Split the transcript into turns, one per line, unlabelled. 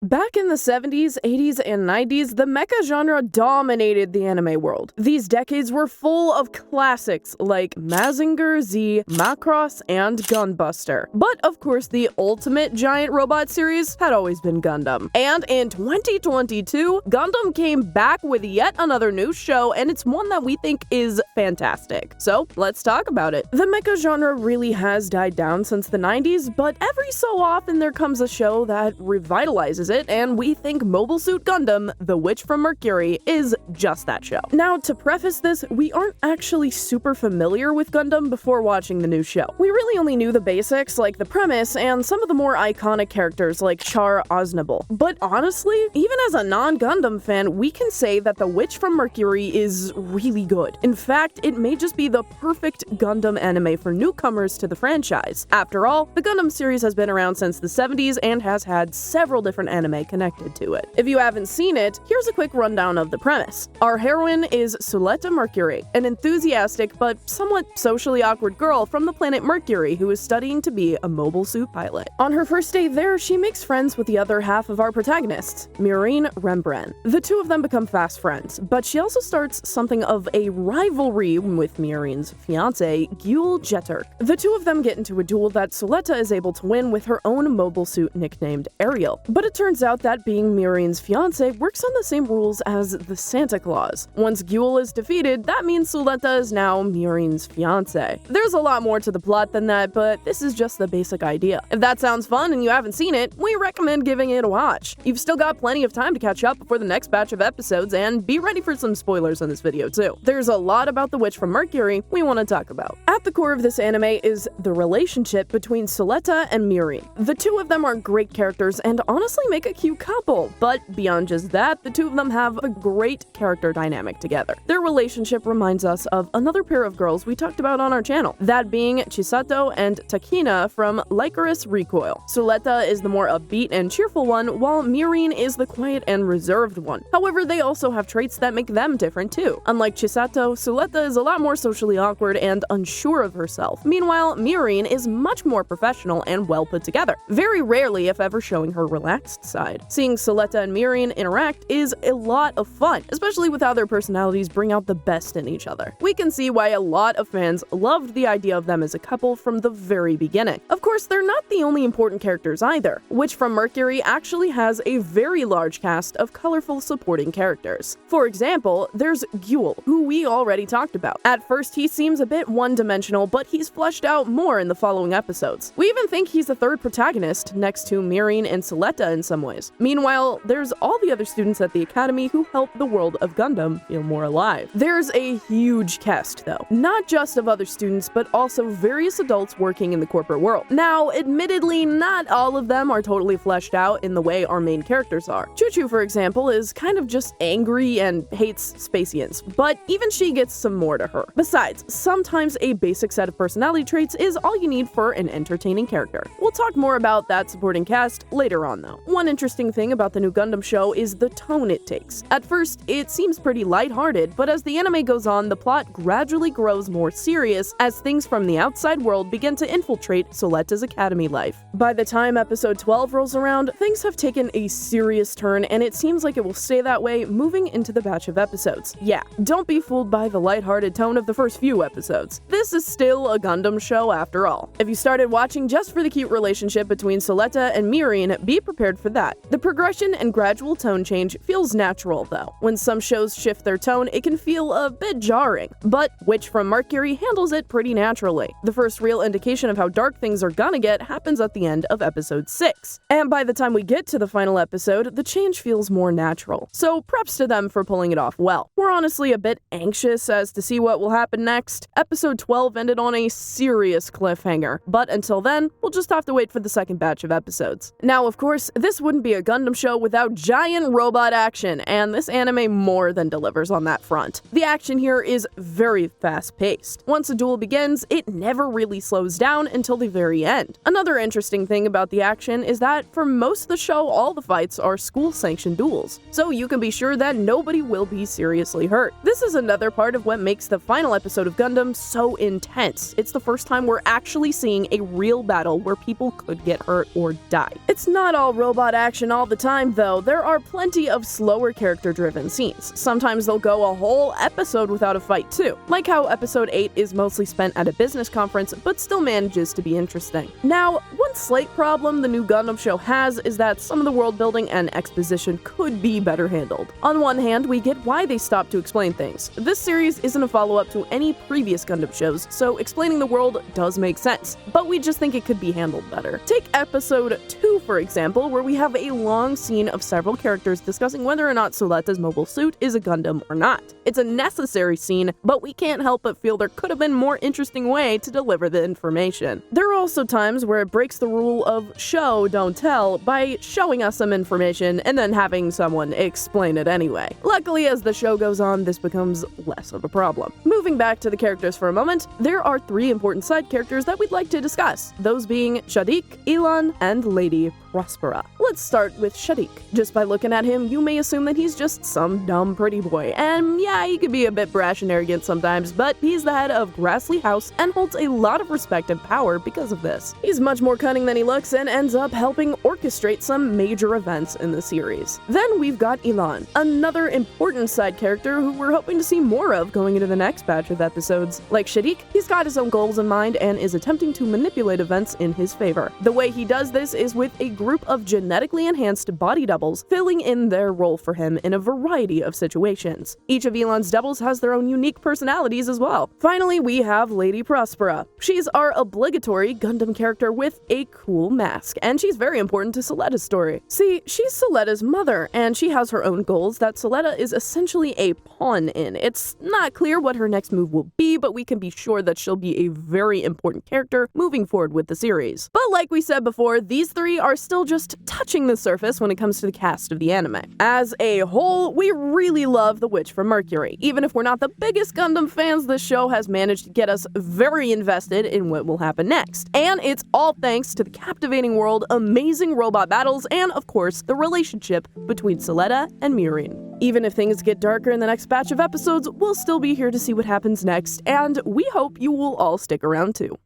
Back in the 70s, 80s, and 90s, the mecha genre dominated the anime world. These decades were full of classics like Mazinger Z, Macross, and Gunbuster. But of course, the ultimate giant robot series had always been Gundam. And in 2022, Gundam came back with yet another new show, and it's one that we think is fantastic. So let's talk about it. The mecha genre really has died down since the 90s, but every so often there comes a show that revitalizes it, and we think Mobile Suit Gundam, The Witch from Mercury, is just that show. Now, to preface this, we aren't actually super familiar with Gundam before watching the new show. We really only knew the basics, like the premise, and some of the more iconic characters like Char Aznable. But honestly, even as a non-Gundam fan, we can say that The Witch from Mercury is really good. In fact, it may just be the perfect Gundam anime for newcomers to the franchise. After all, the Gundam series has been around since the 70s and has had several different anime connected to it. If you haven't seen it, here's a quick rundown of the premise. Our heroine is Suletta Mercury, an enthusiastic but somewhat socially awkward girl from the planet Mercury who is studying to be a mobile suit pilot. On her first day there, she makes friends with the other half of our protagonists, Murine Rembrandt. The two of them become fast friends, but she also starts something of a rivalry with Murine's fiance, Gyul Jeturk. The two of them get into a duel that Suletta is able to win with her own mobile suit nicknamed Ariel. But it turns out that being Murine's fiance works on the same rules as the Santa Claus. Once Gyul is defeated, that means Suletta is now Murine's fiance. There's a lot more to the plot than that, but this is just the basic idea. If that sounds fun and you haven't seen it, we recommend giving it a watch. You've still got plenty of time to catch up before the next batch of episodes, and be ready for some spoilers in this video too. There's a lot about the Witch from Mercury we want to talk about. At the core of this anime is the relationship between Suletta and Murine. The two of them are great characters and honestly make a cute couple, but beyond just that, the two of them have a great character dynamic together. Their relationship reminds us of another pair of girls we talked about on our channel, that being Chisato and Takina from Lycoris Recoil. Suletta is the more upbeat and cheerful one, while Murine is the quiet and reserved one. However, they also have traits that make them different too. Unlike Chisato, Suletta is a lot more socially awkward and unsure of herself. Meanwhile, Murine is much more professional and well put together, very rarely if ever showing her relaxed side. Seeing Suletta and Murine interact is a lot of fun, especially with how their personalities bring out the best in each other. We can see why a lot of fans loved the idea of them as a couple from the very beginning. Of course, they're not the only important characters either. Witch from Mercury actually has a very large cast of colorful supporting characters. For example, there's Gyul, who we already talked about. At first, he seems a bit one-dimensional, but he's fleshed out more in the following episodes. We even think he's the third protagonist, next to Murine and Suletta in some ways. Meanwhile, there's all the other students at the Academy who help the world of Gundam feel more alive. There's a huge cast, though, not just of other students, but also various adults working in the corporate world. Now, admittedly, not all of them are totally fleshed out in the way our main characters are. Choo-Choo, for example, is kind of just angry and hates Spacians, but even she gets some more to her. Besides, sometimes a basic set of personality traits is all you need for an entertaining character. We'll talk more about that supporting cast later on, though. One interesting thing about the new Gundam show is the tone it takes. At first, it seems pretty lighthearted, but as the anime goes on, the plot gradually grows more serious as things from the outside world begin to infiltrate Suletta's academy life. By the time episode 12 rolls around, things have taken a serious turn, and it seems like it will stay that way moving into the batch of episodes. Yeah, don't be fooled by the lighthearted tone of the first few episodes. This is still a Gundam show after all. If you started watching just for the cute relationship between Suletta and Murine, be prepared for that. The progression and gradual tone change feels natural, though. When some shows shift their tone, it can feel a bit jarring, but Witch from Mercury handles it pretty naturally. The first real indication of how dark things are gonna get happens at the end of episode 6. And by the time we get to the final episode, the change feels more natural. So props to them for pulling it off well. We're honestly a bit anxious as to see what will happen next. Episode 12 ended on a serious cliffhanger, but until then, we'll just have to wait for the second batch of episodes. Now, of course, this wouldn't be a Gundam show without giant robot action, and this anime more than delivers on that front. The action here is very fast-paced. Once a duel begins, it never really slows down until the very end. Another interesting thing about the action is that for most of the show, all the fights are school-sanctioned duels, so you can be sure that nobody will be seriously hurt. This is another part of what makes the final episode of Gundam so intense. It's the first time we're actually seeing a real battle where people could get hurt or die. It's not all robot lot of action all the time though, there are plenty of slower character-driven scenes. Sometimes they'll go a whole episode without a fight too, like how episode 8 is mostly spent at a business conference but still manages to be interesting. Now, one slight problem the new Gundam show has is that some of the world building and exposition could be better handled. On one hand, we get why they stopped to explain things. This series isn't a follow-up to any previous Gundam shows, so explaining the world does make sense, but we just think it could be handled better. Take episode 2 for example, where we have a long scene of several characters discussing whether or not Soletta's mobile suit is a Gundam or not. It's a necessary scene, but we can't help but feel there could have been a more interesting way to deliver the information. There are also times where it breaks the rule of show, don't tell by showing us some information and then having someone explain it anyway. Luckily, as the show goes on, this becomes less of a problem. Moving back to the characters for a moment, there are 3 important side characters that we'd like to discuss, those being Shaddiq, Elan, and Lady Prospera. Let's start with Shaddiq. Just by looking at him, you may assume that he's just some dumb pretty boy, and yeah, he can be a bit brash and arrogant sometimes, but he's the head of Grassley House and holds a lot of respect and power because of this. He's much more cunning than he looks and ends up helping orchestrate some major events in the series. Then we've got Elan, another important side character who we're hoping to see more of going into the next batch of episodes. Like Shaddiq, he's got his own goals in mind and is attempting to manipulate events in his favor. The way he does this is with a group of genetically enhanced body doubles filling in their role for him in a variety of situations. Each of Elan's doubles has their own unique personalities as well. Finally, we have Lady Prospera. She's our obligatory Gundam character with a cool mask, and she's very important to Soletta's story. See, she's Soletta's mother, and she has her own goals that Soletta is essentially a pawn in. It's not clear what her next move will be, but we can be sure that she'll be a very important character moving forward with the series. But like we said before, these 3 are still just touching the surface when it comes to the cast of the anime. As a whole, we really love The Witch from Mercury. Even if we're not the biggest Gundam fans, this show has managed to get us very invested in what will happen next. And it's all thanks to the captivating world, amazing robot battles, and of course, the relationship between Soletta and Mirin. Even if things get darker in the next batch of episodes, we'll still be here to see what happens next, and we hope you will all stick around too.